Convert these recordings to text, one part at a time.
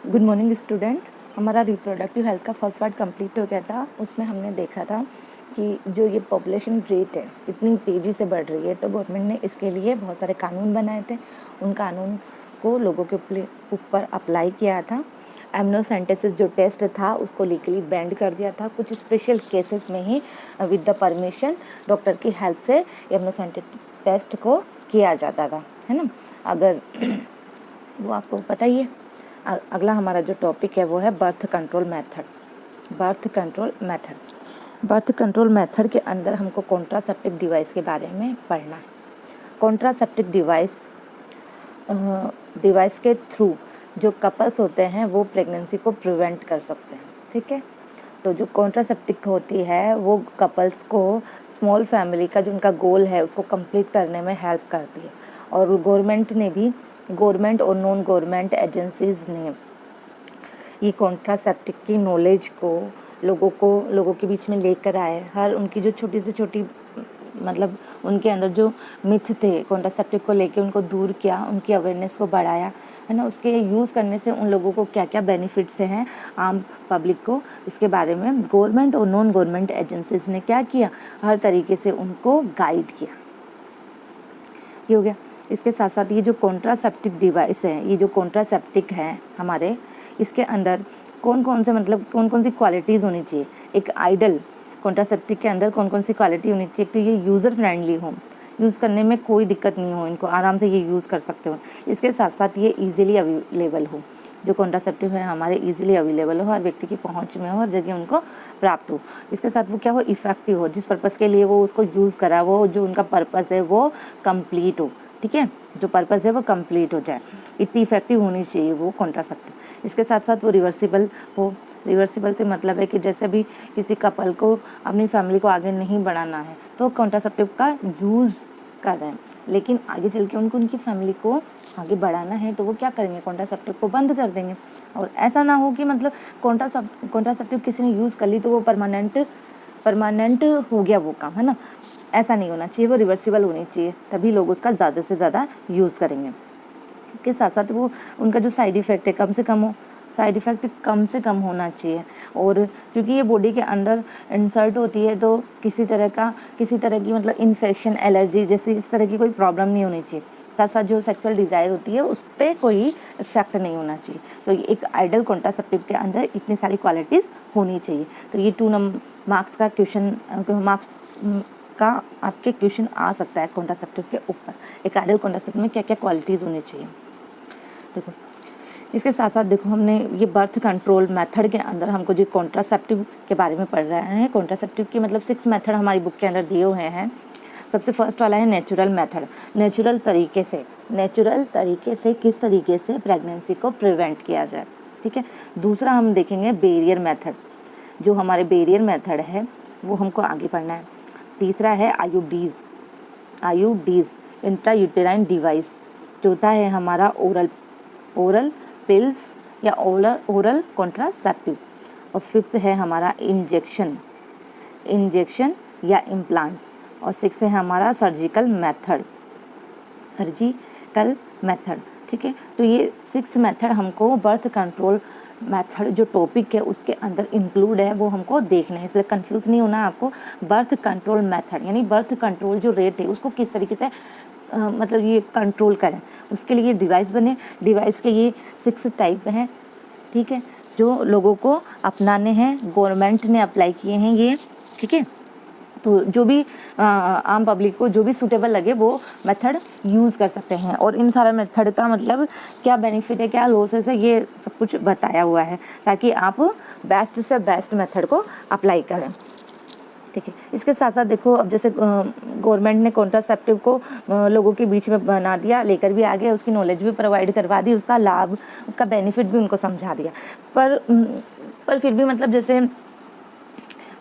Good morning student. हमारा reproductive health का first part complete हो गया था। उसमें हमने देखा था कि जो ये पॉपुलेशन रेट है इतनी तेज़ी से बढ़ रही है, तो गवर्नमेंट ने इसके लिए बहुत सारे कानून बनाए थे। उन कानून को लोगों के ऊपर अप्लाई किया था। एमनियोसेंटेसिस जो टेस्ट था उसको लीगली बैंड कर दिया था। कुछ स्पेशल केसेस में ही विद द परमिशन डॉक्टर की हेल्प से एमनियोसेंटेसिस टेस्ट को किया जाता था, है ना। अगर वो आपको पता ही है। अगला हमारा जो टॉपिक है वो है birth control method. Birth control method के अंदर हमको कॉन्ट्रासेप्टिव डिवाइस के बारे में पढ़ना है। कॉन्ट्रासेप्टिव डिवाइस के थ्रू जो कपल्स होते हैं वो प्रेगनेंसी को प्रिवेंट कर सकते हैं, ठीक है। तो जो कॉन्ट्रासेप्टिव होती है वो कपल्स को स्मॉल फैमिली का जो उनका गोल है उसको कंप्लीट करने में हेल्प करती है। और गवर्नमेंट और नॉन गवर्नमेंट एजेंसीज़ ने ये कॉन्ट्रासेप्टिव की नॉलेज को लोगों के बीच में लेकर आए। हर उनकी जो छोटी से छोटी मतलब उनके अंदर जो मिथ थे कॉन्ट्रासेप्टिव को लेके उनको दूर किया, उनकी अवेयरनेस को बढ़ाया, है ना। उसके यूज़ करने से उन लोगों को क्या क्या बेनिफिट्स हैं आम पब्लिक को, इसके बारे में गवर्नमेंट और नॉन गवर्नमेंट एजेंसीज़ ने क्या किया, हर तरीके से उनको गाइड किया। ये हो गया। इसके साथ साथ ये जो कॉन्ट्रासेप्टिव डिवाइस है, ये जो कॉन्ट्रासेप्टिव है हमारे, इसके अंदर कौन कौन सी क्वालिटीज़ होनी चाहिए। एक आइडल कॉन्ट्रासेप्टिव के अंदर कौन कौन सी क्वालिटी होनी चाहिए। तो ये यूज़र फ्रेंडली हो, यूज़ करने में कोई दिक्कत नहीं हो, इनको आराम से ये यूज़ कर सकते हो। इसके साथ साथ ये ईजिली अवेलेबल हो, जो कॉन्ट्रासेप्टिव है हमारे ईजिली अवेलेबल हो, हर व्यक्ति की पहुंच में हो, हर जगह उनको प्राप्त हो। इसके साथ वो क्या हो, इफ़ेक्टिव हो, जिस पर्पज़ के लिए वो उसको यूज़ करा वो जो उनका पर्पज़ है वो कंप्लीट हो, ठीक है। जो पर्पज़ है वो कंप्लीट हो जाए, इतनी इफेक्टिव होनी चाहिए वो कॉन्ट्रासेप्टिव। इसके साथ साथ वो रिवर्सिबल हो। रिवर्सिबल से मतलब है कि जैसे भी किसी कपल को अपनी फैमिली को आगे नहीं बढ़ाना है तो कॉन्ट्रासेप्टिव का यूज़ कर रहे हैं, लेकिन आगे चल के उनको उनकी फैमिली को आगे बढ़ाना है तो वो क्या करेंगे, कॉन्ट्रासेप्टिव को बंद कर देंगे। और ऐसा ना हो कि मतलब कॉन्ट्रासेप्टिव किसी ने यूज़ कर ली तो वो परमानेंट हो गया वो काम, है ना। ऐसा नहीं होना चाहिए, वो रिवर्सिबल होनी चाहिए, तभी लोग उसका ज़्यादा से ज़्यादा यूज़ करेंगे। इसके साथ साथ वो उनका जो साइड इफ़ेक्ट है कम से कम होना चाहिए। और क्योंकि ये बॉडी के अंदर इंसर्ट होती है तो किसी तरह की मतलब इन्फेक्शन, एलर्जी जैसी इस तरह की कोई प्रॉब्लम नहीं होनी चाहिए। साथ साथ जो सेक्सुअल डिज़ायर होती है उस पर कोई इफेक्ट नहीं होना चाहिए। तो एक आइडल कॉन्ट्रासेप्टिव के अंदर इतनी सारी क्वालिटीज़ होनी चाहिए। तो ये 2 मार्क्स का आपके क्वेश्चन आ सकता है कॉन्ट्रासेप्टिव के ऊपर। एक आइडल कॉन्ट्रासेप्टिव में क्या क्या क्वालिटीज़ होनी चाहिए। देखो इसके साथ साथ देखो हमने ये बर्थ कंट्रोल मेथड के अंदर हमको जो कॉन्ट्रासेप्टिव के बारे में पढ़ रहे हैं। कॉन्ट्रासेप्टिव के मतलब 6 मेथड हमारी बुक के अंदर दिए हुए हैं। सबसे फर्स्ट वाला है नेचुरल मेथड। नेचुरल तरीके से किस तरीके से प्रेगनेंसी को प्रिवेंट किया जाए, ठीक है। दूसरा हम देखेंगे बैरियर मेथड। जो हमारे बैरियर मेथड है वो हमको आगे पढ़ना है। तीसरा है आईयूडीज इंट्रायूटेराइन डिवाइस। चौथा है हमारा ओरल पिल्स या ओरल कॉन्ट्रासेप्टिव। और फिफ्थ है हमारा इंजेक्शन या इम्प्लांट। और 6 है हमारा सर्जिकल मेथड, ठीक है। तो ये 6 मेथड हमको बर्थ कंट्रोल मेथड जो टॉपिक है उसके अंदर इंक्लूड है, वो हमको देखना है, इसलिए कंफ्यूज नहीं होना आपको। बर्थ कंट्रोल मेथड यानी बर्थ कंट्रोल जो रेट है उसको किस तरीके से मतलब ये कंट्रोल करें, उसके लिए डिवाइस बने। डिवाइस के ये 6 टाइप हैं, ठीक है, जो लोगों को अपनाने हैं, गवर्नमेंट ने अप्लाई किए हैं ये, ठीक है। तो जो भी आम पब्लिक को जो भी सूटेबल लगे वो मेथड यूज़ कर सकते हैं। और इन सारा मेथड का मतलब क्या बेनिफिट है, क्या लॉसेस है, ये सब कुछ बताया हुआ है ताकि आप बेस्ट से बेस्ट मेथड को अप्लाई करें, ठीक है। इसके साथ साथ देखो अब जैसे गवर्नमेंट ने कॉन्ट्रासेप्टिव को लोगों के बीच में बना दिया, लेकर भी आ गए, उसकी नॉलेज भी प्रोवाइड करवा दी, उसका लाभ, उसका बेनिफिट भी उनको समझा दिया। पर फिर भी मतलब जैसे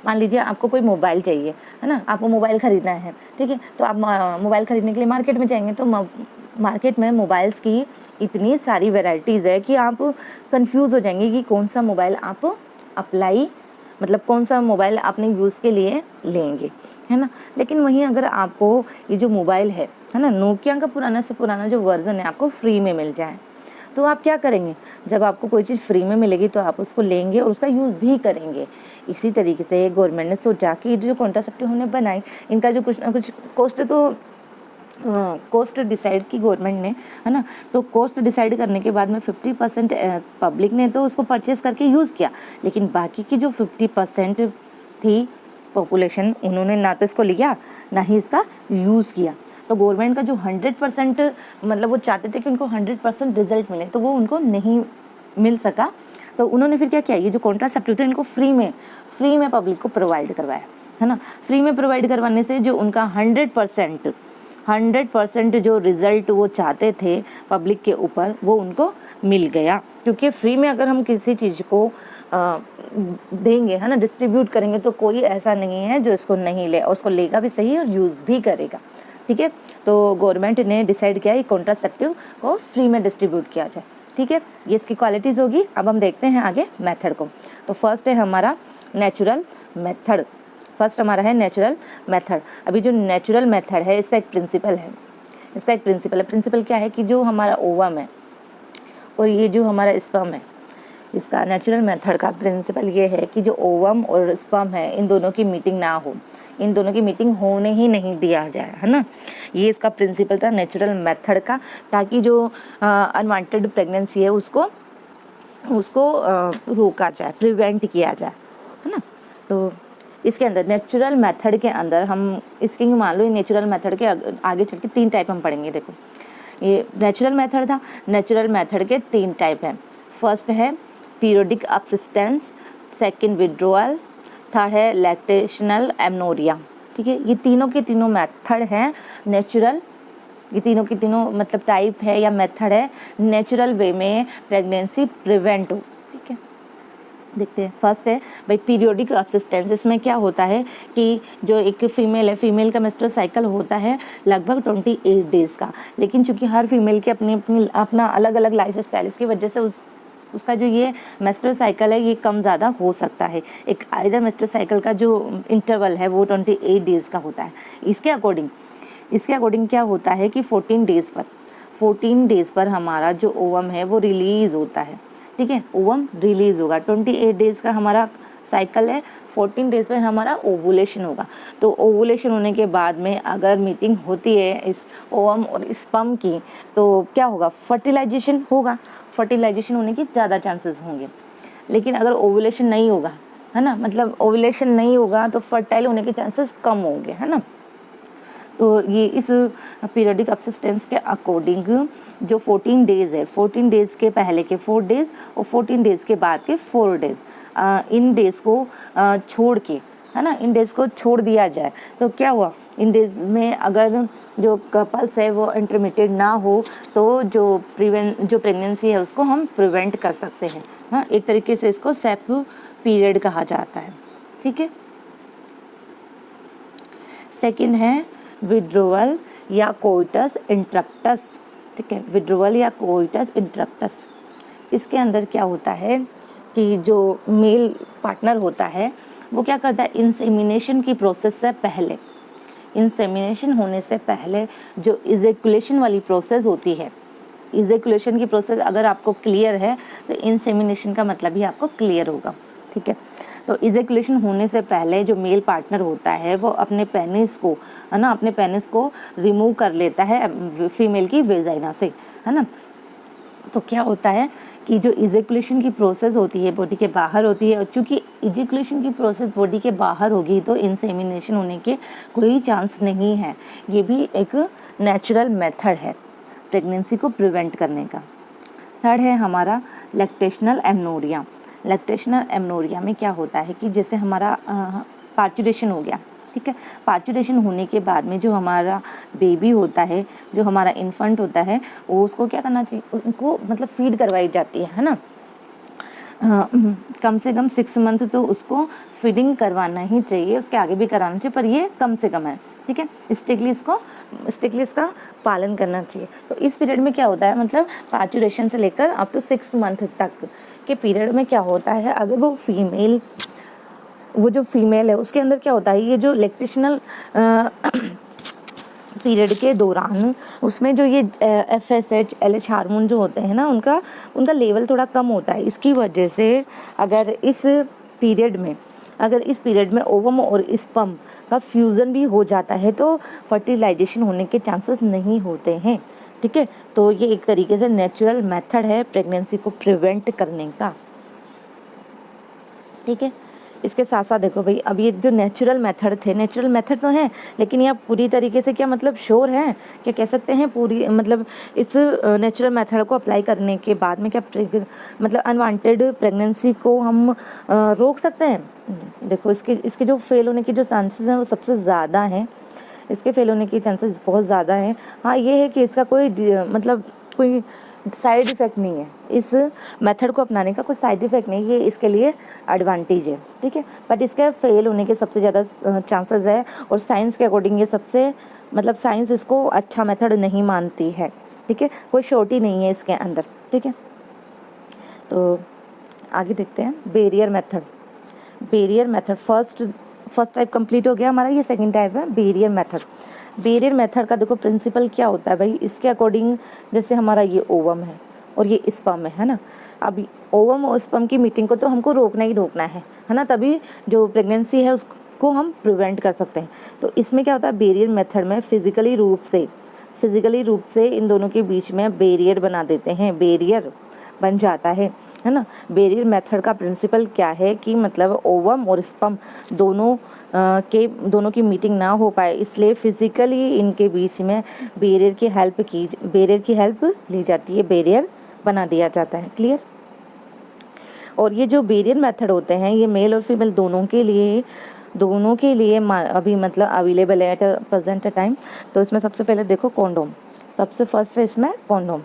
मान लीजिए आपको कोई मोबाइल चाहिए, है ना, आपको मोबाइल ख़रीदना है, ठीक है। तो आप मोबाइल ख़रीदने के लिए मार्केट में जाएंगे तो मार्केट में मोबाइल्स की इतनी सारी वेराइटीज़ है कि आप कंफ्यूज हो जाएंगे कि कौन सा मोबाइल आप कौन सा मोबाइल आपने यूज़ के लिए लेंगे, है ना। लेकिन वहीं अगर आपको ये जो मोबाइल है ना, नोकिया का पुराना से पुराना जो वर्ज़न है आपको फ्री में मिल जाए तो आप क्या करेंगे, जब आपको कोई चीज़ फ्री में मिलेगी तो आप उसको लेंगे और उसका यूज़ भी करेंगे। इसी तरीके से गवर्नमेंट ने सोचा कि जो कॉन्ट्रासेप्टिव हमने बनाई, इनका जो कुछ ना कुछ कॉस्ट डिसाइड की गवर्नमेंट ने, है ना। तो कॉस्ट डिसाइड करने के बाद में 50% पब्लिक ने तो उसको परचेस करके यूज़ किया, लेकिन बाकी की जो 50% थी पॉपुलेशन, उन्होंने ना तो इसको लिया ना ही इसका यूज़ किया। तो गवर्नमेंट का जो 100% मतलब वो चाहते थे कि उनको 100% रिजल्ट मिले, तो वो उनको नहीं मिल सका। तो उन्होंने फिर क्या किया, ये जो कॉन्ट्रासेप्टिव थे इनको फ्री में पब्लिक को प्रोवाइड करवाया, है ना। फ्री में प्रोवाइड करवाने से जो उनका 100% जो रिज़ल्ट वो चाहते थे पब्लिक के ऊपर, वो उनको मिल गया। क्योंकि फ्री में अगर हम किसी चीज़ को देंगे, है ना, डिस्ट्रीब्यूट करेंगे, तो कोई ऐसा नहीं है जो इसको नहीं ले, उसको लेगा भी सही और यूज़ भी करेगा, ठीक है। तो गवर्नमेंट ने डिसाइड किया कि कॉन्ट्रासेप्टिव को फ्री में डिस्ट्रीब्यूट किया जाए, ठीक है। ये इसकी क्वालिटीज़ होगी। अब हम देखते हैं आगे मेथड को। तो फर्स्ट है हमारा नेचुरल मेथड। अभी जो नेचुरल मेथड है, इसका एक प्रिंसिपल है। प्रिंसिपल क्या है कि जो हमारा ओवम है और ये जो हमारा स्पर्म है, इसका नेचुरल मेथड का प्रिंसिपल ये है कि जो ओवम और स्पर्म है, इन दोनों की मीटिंग ना हो, इन दोनों की मीटिंग होने ही नहीं दिया जाए, है ना। ये इसका प्रिंसिपल था नेचुरल मेथड का, ताकि जो अनवांटेड प्रेगनेंसी है उसको रोका जाए, प्रिवेंट किया जाए, है ना। तो इसके अंदर नेचुरल मेथड के अंदर हम इसके मान लो, ये नेचुरल मेथड के आगे चल के 3 टाइप हम पढ़ेंगे। देखो, ये नेचुरल मेथड था, नेचुरल मेथड के 3 टाइप हैं। फर्स्ट है पीरियोडिक अपसिस्टेंस, सेकंड विड्रोअल, थर्ड है लैक्टेशनल एमनोरिया, ठीक है। ये तीनों के तीनों मेथड हैं नेचुरल, ये तीनों की तीनों मतलब टाइप है या मेथड है नेचुरल वे में प्रेगनेंसी प्रिवेंट हो, ठीक है। देखते हैं। फर्स्ट है भाई पीरियोडिक अपसिस्टेंस। इसमें क्या होता है कि जो एक फीमेल है, फीमेल का मेंस्ट्रुअल साइकिल होता है लगभग 28 डेज़ का, लेकिन चूंकि हर फीमेल की अपना अलग अलग लाइफ स्टाइल, इसकी वजह से उसका जो ये मेंस्ट्रुअल साइकिल है ये कम ज़्यादा हो सकता है। एक आइडल मेंस्ट्रुअल साइकिल का जो इंटरवल है वो 28 डेज़ का होता है। इसके अकॉर्डिंग क्या होता है कि 14 डेज़ पर हमारा जो ओवम है वो रिलीज़ होता है, ठीक है। ओवम रिलीज़ होगा। 28 डेज़ का हमारा साइकिल है, 14 डेज़ पर हमारा ओवुलेशन होगा। तो ओवुलेशन होने के बाद में अगर मीटिंग होती है इस ओवम और स्पर्म की, तो क्या होगा, फर्टिलाइजेशन होगा। फर्टिलाइजेशन होने की ज़्यादा चांसेस होंगे। लेकिन अगर ओवुलेशन नहीं होगा, है ना, मतलब ओवुलेशन नहीं होगा तो फर्टाइल होने के चांसेस कम होंगे, है ना। तो ये इस पीरियोडिक अपसिस्टेंस के अकॉर्डिंग जो 14 डेज़ है, 14 डेज़ के पहले के 4 डेज़ और 14 डेज़ के बाद के 4 डेज़, इन डेज़ को छोड़ के, है ना, इन डेज़ को छोड़ दिया जाए तो क्या हुआ, इन डेज़ में अगर जो कपल्स है वो इंटरमीडिएट ना हो तो जो प्रेगनेंसी है उसको हम प्रिवेंट कर सकते हैं। हाँ, एक तरीके से इसको सेफ पीरियड कहा जाता है, ठीक है। सेकंड है विड्रोवल या कोइटस इंटरप्टस, ठीक है। विड्रोवल या कोइटस इंटरप्टस, इसके अंदर क्या होता है कि जो मेल पार्टनर होता है वो क्या करता है, इंसेमिनेशन की प्रोसेस से पहले, इंसेमिनेशन होने से पहले जो इजैकुलेशन वाली प्रोसेस होती है, इजैकुलेशन की प्रोसेस अगर आपको क्लियर है तो इंसेमिनेशन का मतलब भी आपको क्लियर होगा, ठीक है। तो इजैकुलेशन होने से पहले जो मेल पार्टनर होता है वो अपने पेनिस को, है ना, अपने पेनिस को रिमूव कर लेता है फीमेल की वेजाइना से, है ना। तो क्या होता है कि जो इजैकुलेशन की प्रोसेस होती है बॉडी के बाहर होती है, और चूँकि इजैकुलेशन की प्रोसेस बॉडी के बाहर होगी तो इंसेमिनेशन होने के कोई चांस नहीं है। ये भी एक नेचुरल मेथड है प्रेगनेंसी को प्रिवेंट करने का। थर्ड है हमारा लैक्टेशनल एमनोरिया। लैक्टेशनल एमनोरिया में क्या होता है कि जैसे हमारा पार्चुरेशन हो गया, ठीक है। पार्चुरेशन होने के बाद में जो हमारा बेबी होता है, जो हमारा इन्फेंट होता है, वो उसको क्या करना चाहिए, उनको मतलब फीड करवाई जाती है ना। कम से कम 6 मंथ तो उसको फीडिंग करवाना ही चाहिए, उसके आगे भी कराना चाहिए, पर ये कम से कम है, ठीक है। स्ट्रिक्टली इसका पालन करना चाहिए। तो इस पीरियड में क्या होता है, मतलब पार्चुरेशन से लेकर अप टू 6 मंथ तक के पीरियड में क्या होता है, अगर वो जो फीमेल है उसके अंदर क्या होता है, ये जो लैक्टेशनल पीरियड के दौरान उसमें जो ये FSH LH हार्मोन जो होते हैं ना, उनका लेवल थोड़ा कम होता है। इसकी वजह से अगर इस पीरियड में ओवम और स्पर्म का फ्यूज़न भी हो जाता है तो फर्टिलाइजेशन होने के चांसेस नहीं होते हैं। ठीक है, तो ये एक तरीके से नेचुरल मेथड है प्रेगनेंसी को प्रिवेंट करने का। ठीक है, इसके साथ साथ देखो भाई, अब ये जो नेचुरल मेथड तो हैं, लेकिन ये आप पूरी तरीके से क्या मतलब श्योर हैं, क्या कह सकते हैं पूरी मतलब इस नेचुरल मेथड को अप्लाई करने के बाद में क्या मतलब अनवांटेड प्रेगनेंसी को हम रोक सकते हैं? देखो, इसके जो फेल होने की जो चांसेस हैं वो सबसे ज़्यादा हैं। इसके फेल होने की चांसेस बहुत ज़्यादा हैं। हाँ, ये है कि इसका कोई साइड इफ़ेक्ट नहीं है। इस मेथड को अपनाने का कोई साइड इफ़ेक्ट नहीं है, ये इसके लिए एडवांटेज है। ठीक है, बट इसके फेल होने के सबसे ज़्यादा चांसेस है, और साइंस के अकॉर्डिंग ये सबसे मतलब साइंस इसको अच्छा मेथड नहीं मानती है। ठीक है, कोई श्योरिटी नहीं है इसके अंदर। ठीक है, तो आगे देखते हैं barrier method. First type complete हो गया हमारा, ये सेकंड टाइप है बैरियर मेथड का देखो प्रिंसिपल क्या होता है भाई, इसके अकॉर्डिंग जैसे हमारा ये ओवम है और ये स्पर्म है ना। अब ओवम और स्पर्म की मीटिंग को तो हमको रोकना ही रोकना है ना, तभी जो प्रेगनेंसी है उसको हम प्रिवेंट कर सकते हैं। तो इसमें क्या होता है, बैरियर मेथड में फिजिकली रूप से इन दोनों के बीच में बैरियर बना देते हैं, बैरियर बन जाता है ना। बैरियर मेथड का प्रिंसिपल क्या है कि मतलब ओवम और स्पर्म दोनों की मीटिंग ना हो पाए, इसलिए फिजिकली इनके बीच में बैरियर की हेल्प ली जाती है, बैरियर बना दिया जाता है। क्लियर? और ये जो बैरियर मेथड होते हैं ये मेल और फीमेल दोनों के लिए अभी मतलब अवेलेबल है एट प्रेजेंट टाइम। तो इसमें सबसे पहले देखो कॉन्डोम, सबसे फर्स्ट है इसमें कॉन्डोम।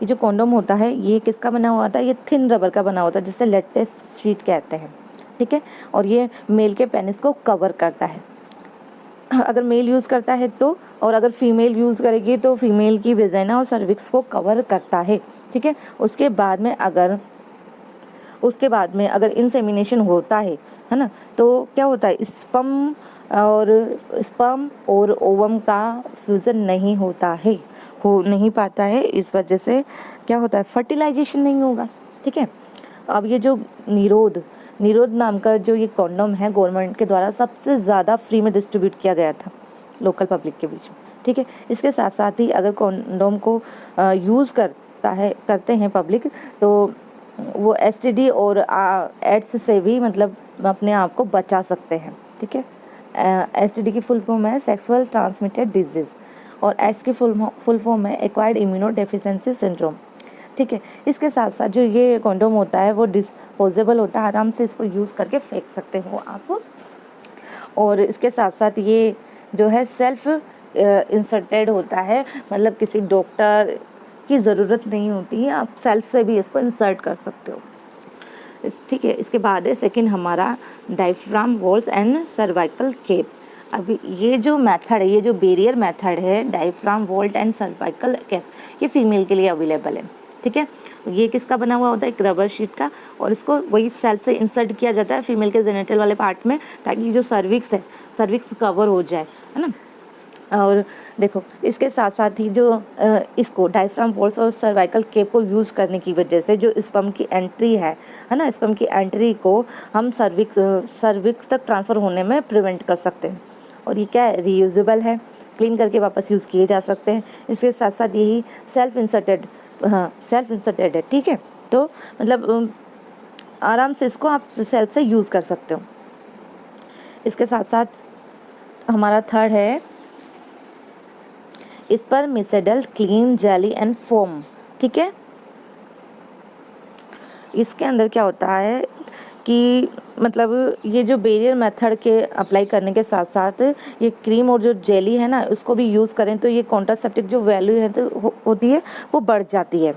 ये जो कॉन्डोम होता है ये किसका बना हुआ होता है, ये थिन रबर का बना होता है जिससे लेटेस्ट शीट कहते हैं। ठीक है, और ये मेल के पेनिस को कवर करता है अगर मेल यूज़ करता है तो, और अगर फीमेल यूज़ करेगी तो फीमेल की वेजाइना और सर्विक्स को कवर करता है। ठीक है, उसके बाद में अगर इंसेमिनेशन होता है ना, तो क्या होता है, स्पर्म और ओवम का फ्यूज़न नहीं होता है, हो नहीं पाता है। इस वजह से क्या होता है, फर्टिलाइजेशन नहीं होगा। ठीक है, अब ये जो निरोध नाम का जो ये कॉन्डोम है गवर्नमेंट के द्वारा सबसे ज़्यादा फ्री में डिस्ट्रीब्यूट किया गया था लोकल पब्लिक के बीच में। ठीक है, इसके साथ साथ ही अगर कॉन्डोम को यूज़ करते हैं पब्लिक, तो वो STD और एड्स से भी मतलब अपने आप को बचा सकते हैं। ठीक है, STD की फुल फॉर्म है सेक्सुअल ट्रांसमिटेड डिजीज़, और एड्स की फुल फॉर्म है एक्वायर्ड इम्यूनो डेफिशिएंसी सिंड्रोम। ठीक है, इसके साथ साथ जो ये कॉन्डोम होता है वो डिस्पोजेबल होता है, आराम से इसको यूज़ करके फेंक सकते हो आप। और इसके साथ साथ ये जो है सेल्फ इंसर्टेड होता है, मतलब किसी डॉक्टर की ज़रूरत नहीं होती है, आप सेल्फ से भी इसको इंसर्ट कर सकते हो। ठीक है, इसके बाद है सेकंड हमारा diaphragm walls and cervical cap. अभी ये जो मेथड है, ये जो बैरियर मेथड है diaphragm vault and cervical cap, ये फीमेल के लिए अवेलेबल है। ठीक है, ये किसका बना हुआ होता है, एक रबर शीट का, और इसको वही सेल से इंसर्ट किया जाता है फीमेल के जेनिटल वाले पार्ट में, ताकि जो सर्विक्स कवर हो जाए, है ना। और देखो, इसके साथ साथ ही जो इसको डायफ्राम वॉल्स और सर्वाइकल केप को यूज़ करने की वजह से जो स्पर्म की एंट्री है ना, स्पर्म की एंट्री को हम सर्विक्स तक ट्रांसफ़र होने में प्रिवेंट कर सकते हैं। और ये क्या है, रीयूजेबल है, क्लीन करके वापस यूज़ किए जा सकते हैं। इसके साथ साथ यही सेल्फ इंसर्टेड है। ठीक है, तो मतलब आराम से इसको आप सेल्फ से यूज़ कर सकते हो। इसके साथ साथ हमारा थर्ड है स्पर्मिसिडल क्लीन जेली एंड फोम। ठीक है, इसके अंदर क्या होता है कि मतलब ये जो बैरियर मेथड के अप्लाई करने के साथ साथ ये क्रीम और जो जेली है ना, उसको भी यूज़ करें तो ये कॉन्ट्रासेप्टिव जो वैल्यू है तो होती है वो बढ़ जाती है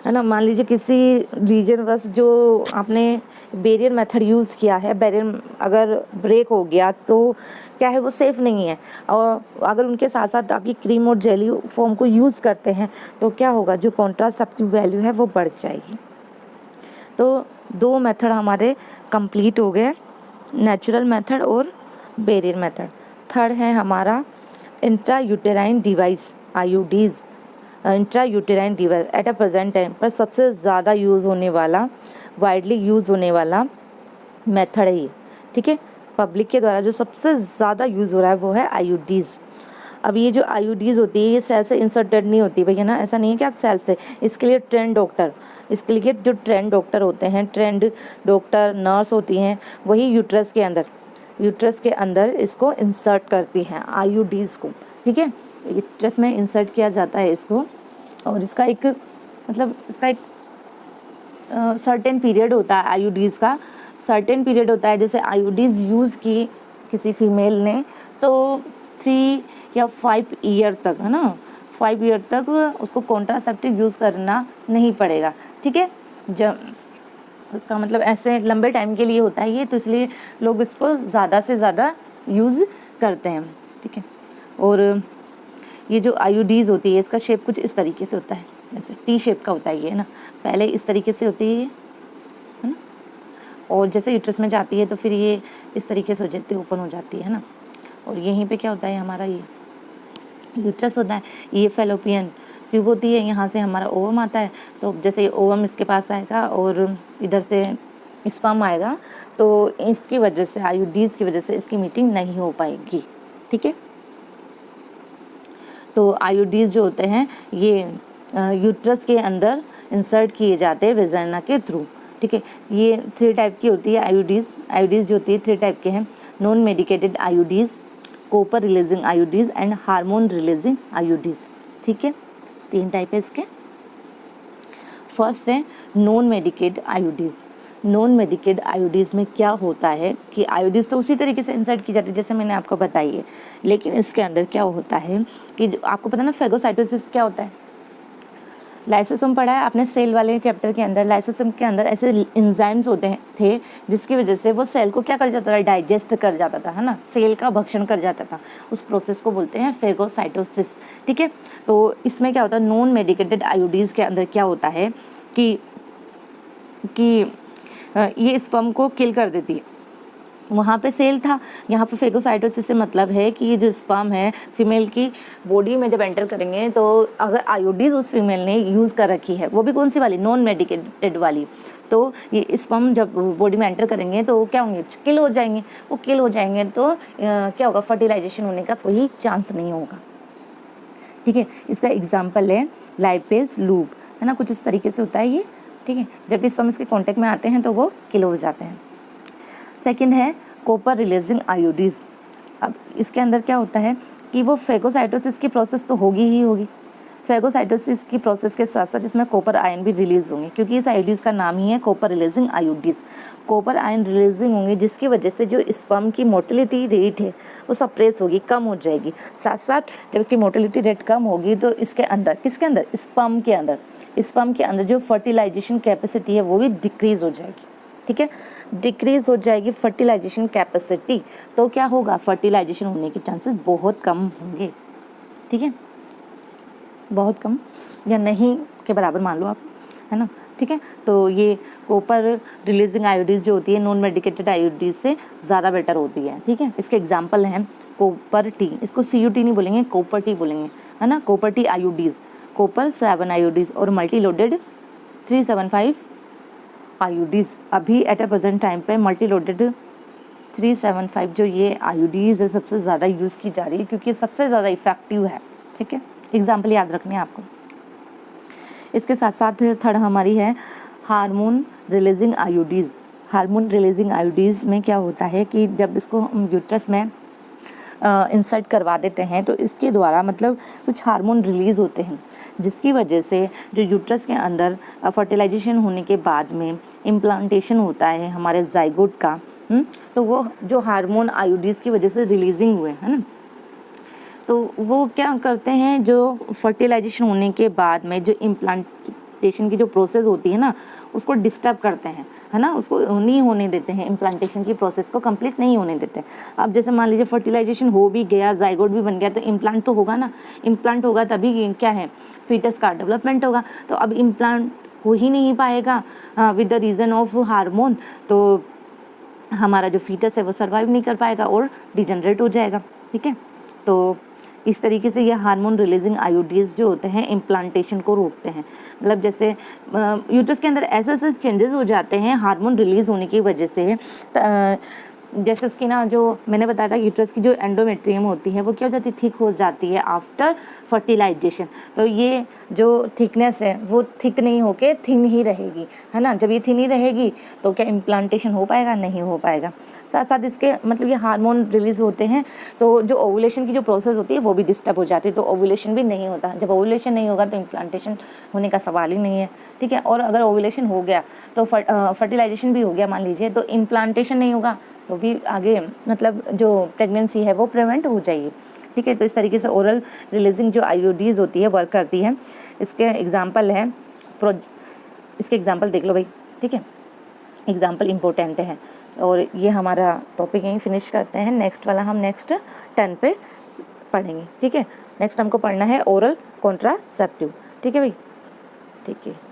ना। मान लीजिए किसी रीजन बस जो आपने बैरियर मेथड यूज़ किया है, बैरियर अगर ब्रेक हो गया तो क्या है, वो सेफ़ नहीं है। और अगर उनके साथ साथ आप ये क्रीम और जेली फॉर्म को यूज़ करते हैं तो क्या होगा, जो कॉन्ट्रासेप्टिव वैल्यू है वो बढ़ जाएगी। तो 2 मेथड हमारे कंप्लीट हो गए, नेचुरल मेथड और बैरियर मेथड। थर्ड है हमारा intrauterine device IUDs, intrauterine device at a present time पर सबसे ज़्यादा यूज़ होने वाला, वाइडली यूज़ होने वाला मेथड है ये, ठीक है। पब्लिक के द्वारा जो सबसे ज़्यादा यूज़ हो रहा है वो है आईयूडीज़। अब ये जो आईयूडीज़ होती है ये सेल से इंसर्टेड नहीं होती भैया ना, ऐसा नहीं है कि आप सेल से, इसके लिए ट्रेंड डॉक्टर, इसके लिए जो ट्रेंड डॉक्टर होते हैं, ट्रेंड डॉक्टर नर्स होती हैं, वही यूट्रस के अंदर इसको इंसर्ट करती हैं आईयूडीज़ को, ठीक है। यूट्रस में इंसर्ट किया जाता है इसको, और इसका एक मतलब इसका एक सर्टेन पीरियड होता है आईयूडीज़ का, सर्टेन पीरियड होता है। जैसे आईयूडीज़ यूज़ की किसी फीमेल ने तो 3 या 5 ईयर तक, है ना, 5 ईयर तक उसको कॉन्ट्रासेप्टिव यूज़ करना नहीं पड़ेगा, ठीक है। जब उसका मतलब ऐसे लंबे टाइम के लिए होता है ये, तो इसलिए लोग इसको ज़्यादा से ज़्यादा यूज़ करते हैं, ठीक है। और ये जो आईयूडीज़ होती है इसका शेप कुछ इस तरीके से होता है, जैसे टी शेप का होता है ये, है ना, पहले इस तरीके से होती है ना, और जैसे यूट्रस में जाती है तो फिर ये इस तरीके से हो जाती है, ओपन हो जाती है ना। और यहीं पे क्या होता है, हमारा ये यूट्रस होता है, ये फेलोपियन ट्यूब होती है, यहाँ से हमारा ओवम आता है। तो जैसे ये ओवम इसके पास आएगा और इधर से स्पर्म आएगा, तो इसकी वजह से आईयूडीज़ की वजह से इसकी मीटिंग नहीं हो पाएगी, ठीक है। तो आईयूडीज़ जो होते हैं ये यूट्रस के अंदर इंसर्ट किए जाते हैं वेजाइना के थ्रू, ठीक है। ये 3 टाइप की होती है आईयूडीज़ जो होती है 3 टाइप के हैं, non medicated IUDs, copper releasing IUDs and hormone releasing IUDs, ठीक है। 3 टाइप है इसके। फर्स्ट है non medicated IUDs. Non medicated IUDs में क्या होता है कि आईयूडीज़ तो उसी तरीके से इंसर्ट की जाती है जैसे मैंने आपको बताई है, लेकिन इसके अंदर क्या होता है कि आपको पता है ना फेगोसाइटोसिस क्या होता है, लाइसोसोम पढ़ा है आपने सेल वाले चैप्टर के अंदर। लाइसोसोम के अंदर ऐसे एंजाइम्स होते थे जिसकी वजह से वो सेल को क्या कर जाता था, डाइजेस्ट कर जाता था, है ना, सेल का भक्षण कर जाता था। उस प्रोसेस को बोलते हैं फेगोसाइटोसिस, ठीक है। तो इसमें क्या होता है, नॉन मेडिकेटेड आईयूडीज़ के अंदर क्या होता है कि ये स्पर्म को किल कर देती है। वहाँ पे सेल था, यहाँ पे फेगोसाइटोसिस से मतलब है कि ये जो स्पर्म है फीमेल की बॉडी में जब एंटर करेंगे, तो अगर आईयूडीज़ उस फीमेल ने यूज़ कर रखी है, वो भी कौन सी वाली, नॉन मेडिकेटेड वाली, तो ये स्पर्म जब बॉडी में एंटर करेंगे तो क्या होंगे, किल हो जाएंगे। वो किल हो जाएंगे तो क्या होगा, फर्टिलाइजेशन होने का कोई चांस नहीं होगा, ठीक है। इसका एग्जाम्पल है लाइपेज लूप, है ना, कुछ इस तरीके से होता है ये, ठीक है। जब भी स्पर्म इसके कॉन्टेक्ट में आते हैं तो वो किल हो जाते हैं। सेकंड है कॉपर रिलीजिंग आईयूडीज़। अब इसके अंदर क्या होता है कि वो फेगोसाइटोसिस की प्रोसेस तो होगी ही होगी, फेगोसाइटोसिस की प्रोसेस के साथ साथ इसमें कॉपर आयन भी रिलीज़ होंगे, क्योंकि इस आईयूडीज़ का नाम ही है copper releasing IUDs. Copper ion releasing होंगे जिसकी वजह से जो स्पर्म की मोटिलिटी रेट है वो सप्रेस होगी, कम हो जाएगी। साथ साथ जब इसकी मोटिलिटी रेट कम होगी तो इसके अंदर, किसके अंदर, स्पर्म के अंदर जो फर्टिलाइजेशन कैपेसिटी है वो भी डिक्रीज़ हो जाएगी, ठीक है। डिक्रीज़ हो जाएगी फर्टिलाइजेशन कैपेसिटी, तो क्या होगा, फर्टिलाइजेशन होने के चांसेस बहुत कम होंगे, ठीक है, बहुत कम या नहीं के बराबर मान लो आप, है ना, ठीक है। तो ये कॉपर रिलीजिंग आईयूडीज़ जो होती है नॉन मेडिकेटेड आईयूडीज़ से ज़्यादा बेटर होती है, ठीक है। इसके एग्जांपल हैं कॉपर टी, इसको CUT नहीं बोलेंगे, कॉपर टी बोलेंगे, है ना, कॉपर टी आईयूडीज़, कॉपर 7 आईयूडीज़ और मल्टी लोडेड 375 आईयूडीज़। अभी एट अ प्रेजेंट टाइम पे मल्टी लोडेड 375 जो ये आईयूडीज़ है सबसे ज़्यादा यूज़ की जा रही है, क्योंकि सबसे ज़्यादा इफेक्टिव है, ठीक है। एग्जाम्पल याद रखने हैं आपको। इसके साथ साथ थर्ड हमारी है हार्मोन रिलीजिंग आईयूडीज़। हार्मोन रिलीजिंग आईयूडीज़ में क्या होता है कि जब इसको हम यूट्रस में इंसर्ट करवा देते हैं तो इसके द्वारा मतलब कुछ हार्मोन रिलीज़ होते हैं जिसकी वजह से जो यूट्रस के अंदर फर्टिलाइजेशन होने के बाद में इम्प्लांटेशन होता है हमारे जाइगोट का, तो वो जो हार्मोन आईयूडीज़ की वजह से रिलीजिंग हुए, है ना, तो वो क्या करते हैं, जो फर्टिलाइजेशन होने के बाद में जो इम्प्लांटेशन की जो प्रोसेस होती है ना उसको डिस्टर्ब करते हैं, है ना, उसको नहीं होने देते हैं, इम्प्लांटेशन की प्रोसेस को कंप्लीट नहीं होने देते। अब जैसे मान लीजिए फर्टिलाइजेशन हो भी गया, जाइगोट भी बन गया, तो इम्प्लांट तो होगा ना, इम्प्लांट होगा तभी क्या है, फीटस का डेवलपमेंट होगा। तो अब इम्प्लांट हो ही नहीं पाएगा with the reason of hormone, तो हमारा जो फीटस है वो सर्वाइव नहीं कर पाएगा और डिजनरेट हो जाएगा, ठीक है। तो इस तरीके से ये हार्मोन रिलीजिंग आईओडीज जो होते हैं इम्प्लांटेशन को रोकते हैं। मतलब जैसे यूट्रस के अंदर ऐसे ऐसे चेंजेस हो जाते हैं हार्मोन रिलीज होने की वजह से, जैसे उसकी ना जो मैंने बताया था यूट्रस की जो एंडोमेट्रियम होती है वो क्या हो जाती है, थिक हो जाती है आफ्टर फर्टिलाइजेशन। तो ये जो थिकनेस है वो थिक नहीं होके थिन ही रहेगी, है ना। जब ये थिन ही रहेगी तो क्या इम्प्लांटेशन हो पाएगा, नहीं हो पाएगा। साथ साथ इसके मतलब ये हार्मोन रिलीज होते हैं तो जो ओवुलेशन की जो प्रोसेस होती है वो भी डिस्टर्ब हो जाती है, तो ओवुलेशन भी नहीं होता। जब ओवुलेशन नहीं होगा तो इम्प्लांटेशन होने का सवाल ही नहीं है, ठीक है। और अगर ओवुलेशन हो गया तो फर्टिलाइजेशन भी हो गया मान लीजिए, तो इम्प्लांटेशन नहीं होगा तो भी आगे मतलब जो प्रेगनेंसी है वो प्रिवेंट हो जाएगी, ठीक है। तो इस तरीके से ओरल रिलीजिंग जो आईओडीज होती है वर्क करती है। इसके एग्जांपल है इसके एग्जांपल देख लो भाई, ठीक है। एग्जांपल इम्पोर्टेंट है। और ये हमारा टॉपिक यहीं फिनिश करते हैं। नेक्स्ट वाला हम नेक्स्ट 10 पे पढ़ेंगे, ठीक है। नेक्स्ट हमको पढ़ना है ओरल कॉन्ट्रासेप्टिव, ठीक है भाई, ठीक है।